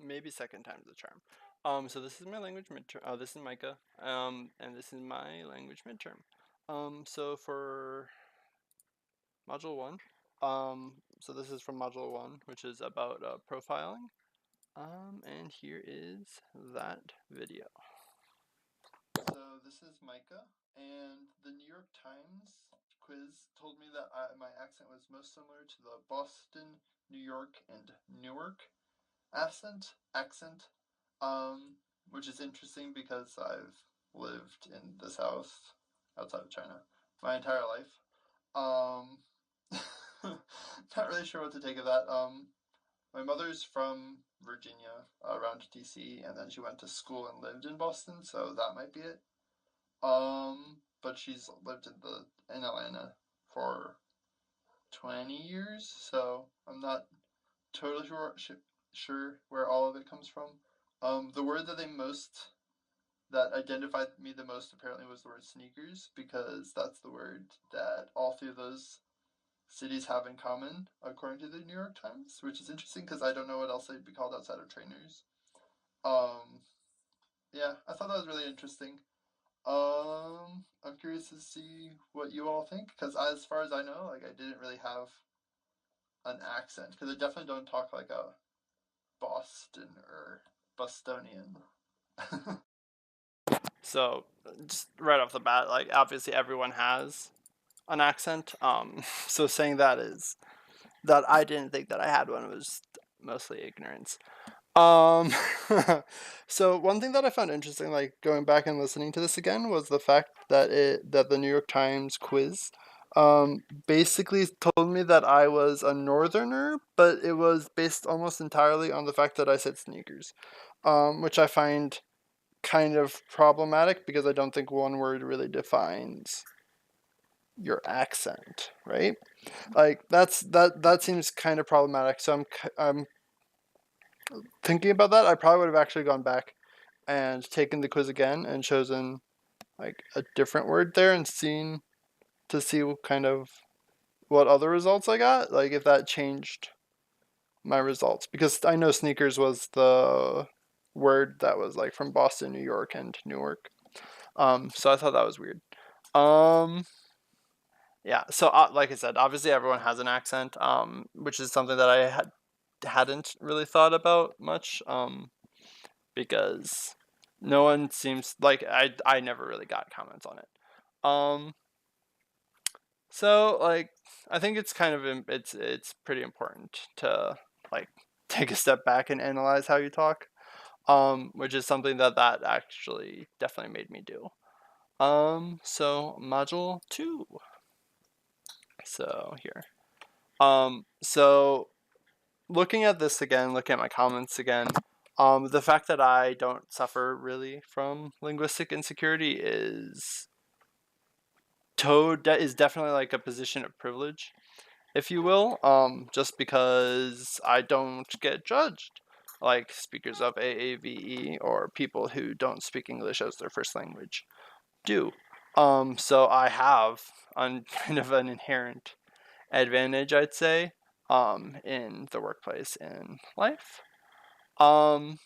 maybe second time's the charm. So this is my language midterm. This is Micah. And this is my language midterm. So for module one, so this is from module one, which is about profiling. And here is that video. So this is Micah, and the New York Times quiz told me that my accent was most similar to the Boston, New York, and Newark accent, which is interesting because I've lived in the South, outside of China, my entire life. Not really sure what to take of that. My mother's from Virginia, around DC, and then she went to school and lived in Boston, so that might be it. But she's lived in Atlanta for 20 years, so I'm not totally sure where all of it comes from. The word that identified me the most apparently was the word sneakers, because that's the word that all three of those cities have in common, according to the New York Times, which is interesting because I don't know what else they'd be called outside of trainers. Yeah, I thought that was really interesting. I'm curious to see what you all think, because as far as I know, like, I didn't really have an accent, because I definitely don't talk like a Boston or Bostonian. So, just right off the bat, like, obviously everyone has an accent. So saying that is that I didn't think that I had one was mostly ignorance. Um, so one thing that I found interesting, like going back and listening to this again, was the fact that the New York Times quiz, basically told me that I was a northerner, but it was based almost entirely on the fact that I said sneakers, which I find kind of problematic because I don't think one word really defines your accent, right? Like that seems kind of problematic. So I'm thinking about that. I probably would have actually gone back and taken the quiz again and chosen like a different word there and seen to see what kind of what other results I got, like if that changed my results, because I know sneakers was the word that was like from Boston, New York, and Newark. So I thought that was weird. Um, yeah. So like I said, obviously everyone has an accent, which is something that I hadn't really thought about much. Because no one seems like I never really got comments on it. Um, so like I think it's kind of it's pretty important to like take a step back and analyze how you talk. Which is something that actually definitely made me do. So module 2. So here. So looking at this again, looking at my comments again, the fact that I don't suffer really from linguistic insecurity is definitely like a position of privilege, if you will. Just because I don't get judged like speakers of AAVE or people who don't speak English as their first language do. So I have kind of an inherent advantage, I'd say, in the workplace and life. Um,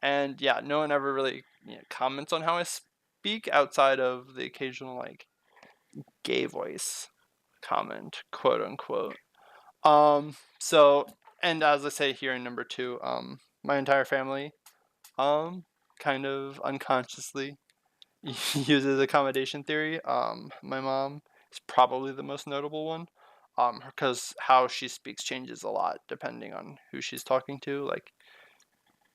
and yeah, no one ever really comments on how I speak outside of the occasional like gay voice comment, quote unquote. So, and as I say here in number 2, my entire family, kind of unconsciously uses accommodation theory. My mom is probably the most notable one. Because how she speaks changes a lot depending on who she's talking to. Like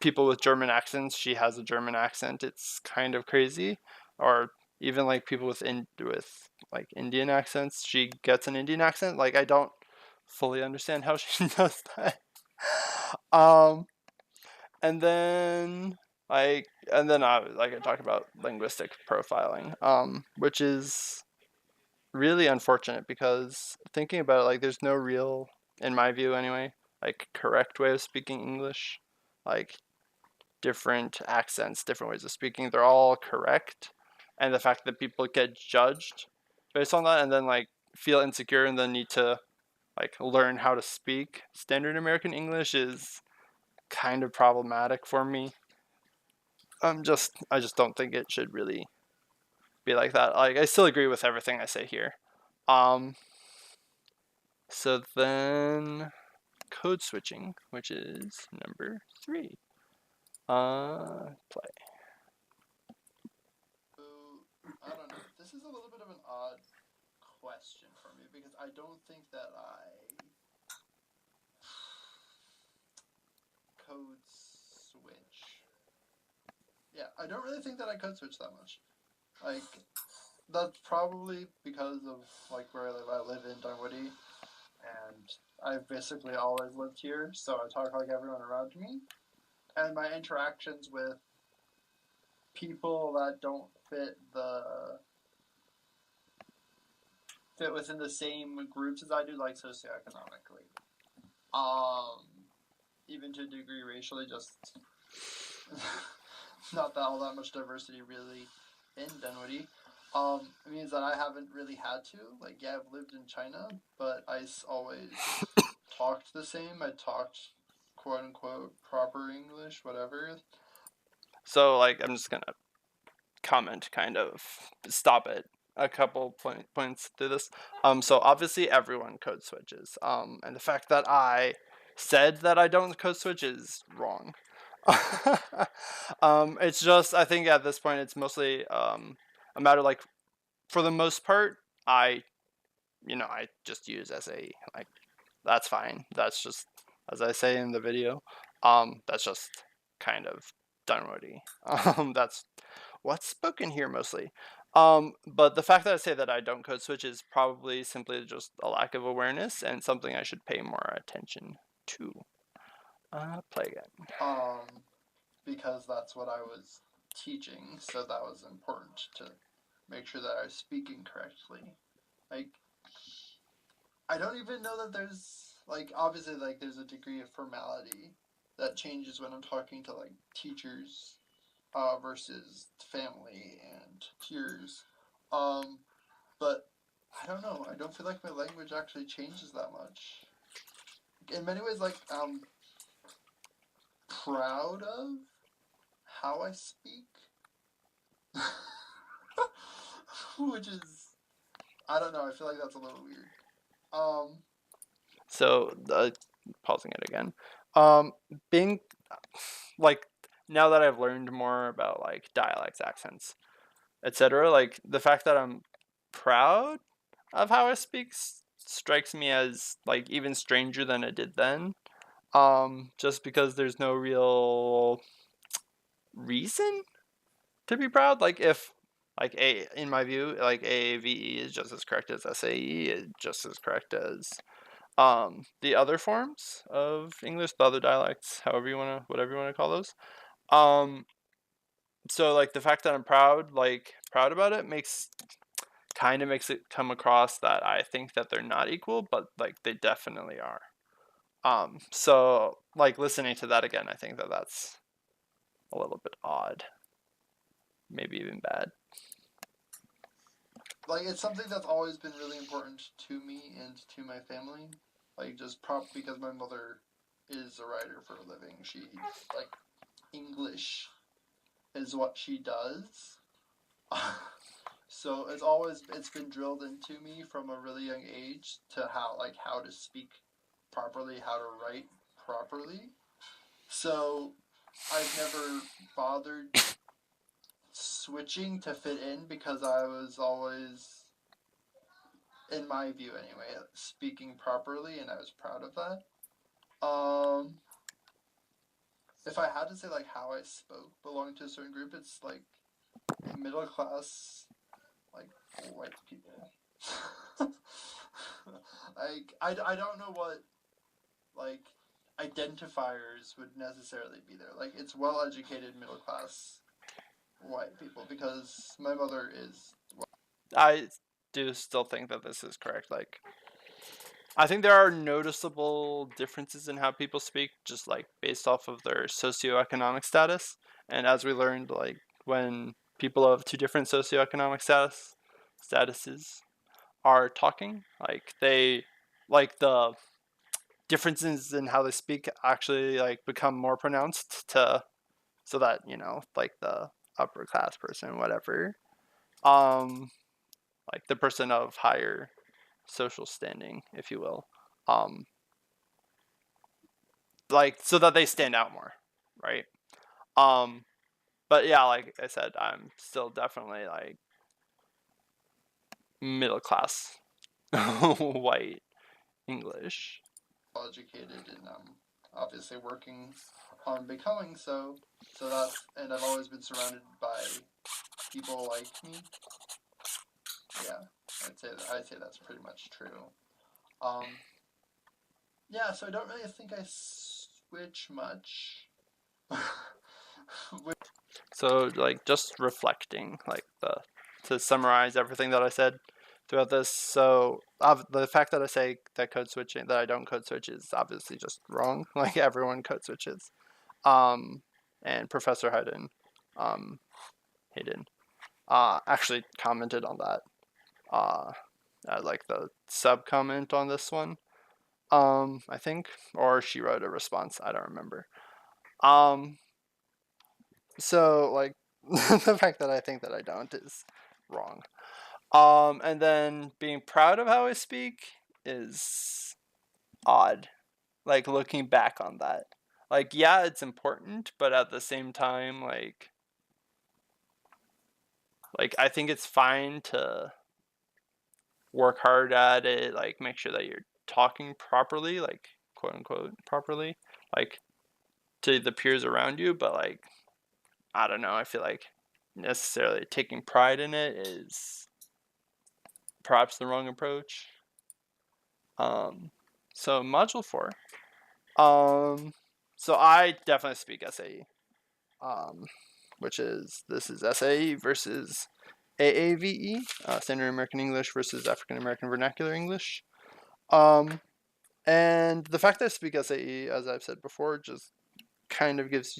people with German accents, she has a German accent. It's kind of crazy. Or even like people with like Indian accents, she gets an Indian accent. Like I don't fully understand how she does that. Um, and then I talk about linguistic profiling, which is really unfortunate because thinking about it, like there's no real, in my view anyway, like correct way of speaking English. Like different accents, different ways of speaking, they're all correct. And the fact that people get judged based on that and then like feel insecure and then need to like learn how to speak standard American English is kind of problematic for me. I just don't think it should really be like that. Like, I still agree with everything I say here. So then code switching, which is number 3. Play. So, I don't know. This is a little bit of an odd question for me because I don't think that I code switch. Yeah, I don't really think that I code switch that much. Like, that's probably because of like where I live in Dunwoody, and I've basically always lived here, so I talk like everyone around me, and my interactions with people that don't fit within the same groups as I do, like socioeconomically, even to a degree racially, just not that all that much diversity really in Dunwoody. It means that I haven't really had to. Like, yeah, I've lived in China, but I always talked the same. I talked quote unquote proper English, whatever. So, like, I'm just gonna comment, kind of stop it a couple points through this. So obviously everyone code switches. And the fact that I said that I don't code switch is wrong. It's just, I think at this point it's mostly a matter, like, for the most part, I just use SA. Like, that's fine. That's just, as I say in the video, that's just kind of Dunwoody. That's what's spoken here mostly. But the fact that I say that I don't code switch is probably simply just a lack of awareness and something I should pay more attention to. Play again. Because that's what I was teaching, so that was important to make sure that I was speaking correctly. Like, I don't even know that there's, like, obviously, like, there's a degree of formality that changes when I'm talking to, like, teachers versus family and peers. But I don't know. I don't feel like my language actually changes that much. In many ways, like, I'm proud of how I speak. Which is, I don't know, I feel like that's a little weird. So, pausing it again. Being, like, now that I've learned more about, like, dialects, accents, etc., like, the fact that I'm proud of how I speak strikes me as, like, even stranger than it did then. Just because there's no real reason to be proud. Like, if, like, in my view, like, AAVE is just as correct as SAE, is just as correct as the other forms of English, the other dialects, whatever you want to call those. So, like, the fact that I'm proud about it makes it come across that I think that they're not equal, but, like, they definitely are. So, like, listening to that again, I think that that's a little bit odd, maybe even bad. Like, it's something that's always been really important to me and to my family. Like, just because my mother is a writer for a living. She, like, English is what she does. So it's been drilled into me from a really young age to how to speak properly, how to write properly. So I've never bothered switching to fit in because I was always, in my view anyway, speaking properly, and I was proud of that. If I had to say, like, how I spoke belonging to a certain group, it's like middle class, like, white people. Like, I don't know what, like, identifiers would necessarily be there. Like, it's well-educated middle class white people, because my mother is white. I do still think that this is correct. Like, I think there are noticeable differences in how people speak, just, like, based off of their socioeconomic status. And as we learned, like, when people of two different socioeconomic statuses are talking, like, they, like, the differences in how they speak actually like become more pronounced to so that like the upper class person, whatever, um like the person of higher social standing, if you will, um like so that they stand out more, right? um but yeah, like I said, I'm still definitely like middle class white English educated, and obviously working on becoming so. So that's, and I've always been surrounded by people like me. Yeah, I'd say that's pretty much true. Um, yeah, so I don't really think I switch much. So like just reflecting, like to summarize everything that I said throughout this. So the fact that I say that code switching, that I don't code switch, is obviously just wrong. Like everyone code switches. And Professor um, Hayden, actually commented on that. Like the sub comment on this one. I think, or she wrote a response. I don't remember. So like the fact that I think that I don't is wrong. And then being proud of how I speak is odd. Like looking back on that. Like yeah, it's important, but at the same time, like I think it's fine to work hard at it, like make sure that you're talking properly, like quote unquote properly, like to the peers around you, but like I don't know, I feel like necessarily taking pride in it is perhaps the wrong approach. So module 4. So I definitely speak SAE. Which is this is SAE versus AAVE, Standard American English versus African American Vernacular English. And the fact that I speak SAE, as I've said before, just kind of gives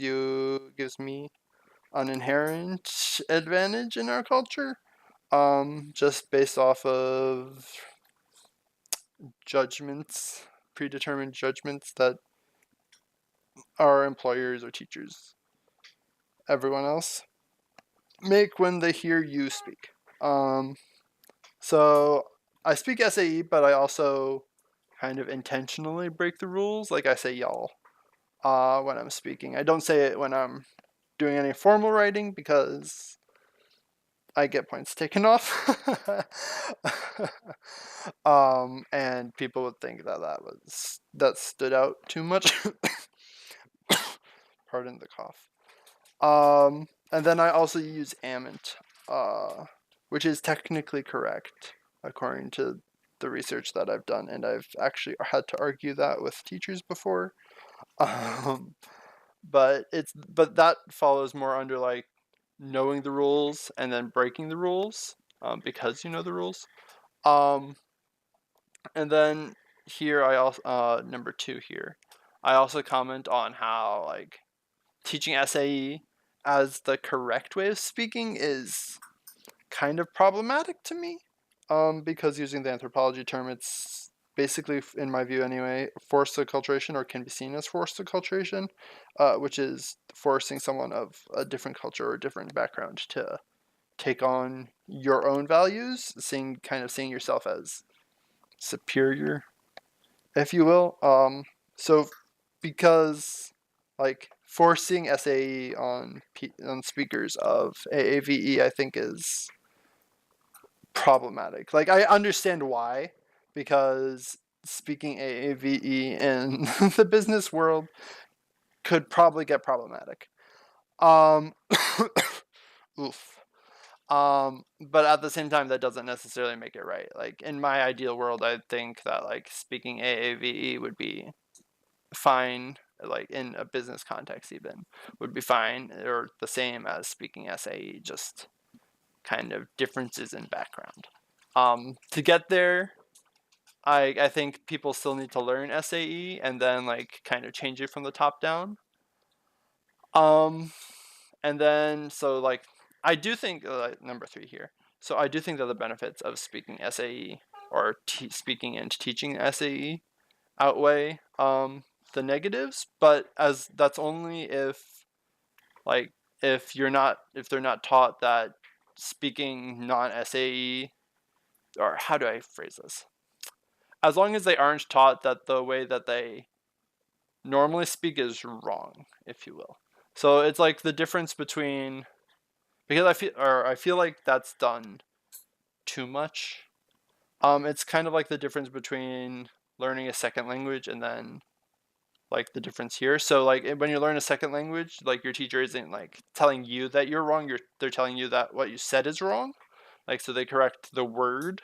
me an inherent advantage in our culture. Just based off of judgments, predetermined judgments that our employers or teachers, everyone else, make when they hear you speak. So I speak SAE, but I also kind of intentionally break the rules. Like I say y'all when I'm speaking. I don't say it when I'm doing any formal writing because I get points taken off. And people would think that that stood out too much. Pardon the cough. And then I also use amint, which is technically correct according to the research that I've done, and I've actually had to argue that with teachers before. Um, but that follows more under like knowing the rules and then breaking the rules, because you know the rules. And then here I also number 2 here, I also comment on how like teaching SAE as the correct way of speaking is kind of problematic to me, because using the anthropology term, it's basically, in my view anyway, forced acculturation, or can be seen as forced acculturation, which is forcing someone of a different culture or different background to take on your own values, seeing yourself as superior, if you will. So because like forcing SAE on speakers of AAVE, I think is problematic. Like I understand why, because speaking AAVE in the business world could probably get problematic. Um, oof. But at the same time, that doesn't necessarily make it right. Like in my ideal world, I think that like speaking AAVE would be fine, like in a business context even, would be fine or the same as speaking SAE, just kind of differences in background. To get there, I think people still need to learn SAE and then like kind of change it from the top down. And then so like I do think number 3 here. So I do think that the benefits of speaking SAE or speaking and teaching SAE outweigh the negatives, but as that's only if like if they're not taught that speaking non-SAE, or how do I phrase this? As long as they aren't taught that the way that they normally speak is wrong, if you will. So it's like the difference between, because I feel like that's done too much. It's kind of like the difference between learning a second language and then like the difference here. So like when you learn a second language, like your teacher isn't like telling you that you're wrong. They're telling you that what you said is wrong. Like so they correct the word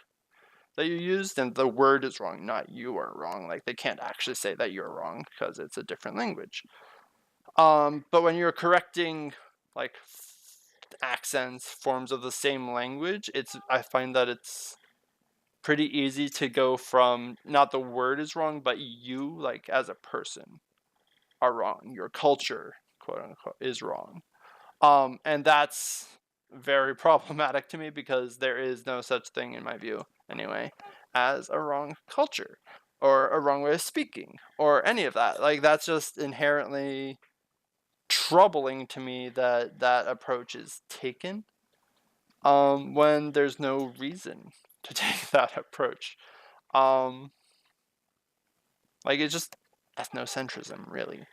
that you used, and the word is wrong, not you are wrong. Like they can't actually say that you're wrong because it's a different language. But when you're correcting like accents, forms of the same language, I find that it's pretty easy to go from not the word is wrong, but you like as a person are wrong. Your culture, quote unquote, is wrong. And that's very problematic to me because there is no such thing, in my view, anyway, as a wrong culture or a wrong way of speaking or any of that. Like that's just inherently troubling to me that that approach is taken when there's no reason to take that approach. Um, like it just ethnocentrism, really.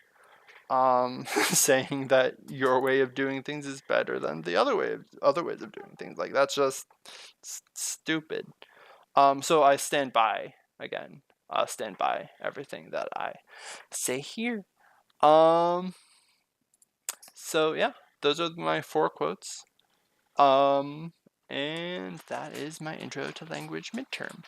Saying that your way of doing things is better than the other ways of doing things. Like that's just stupid. So I stand by again. Stand by everything that I say here. Um, so yeah, those are my 4 quotes. And that is my intro to language midterm.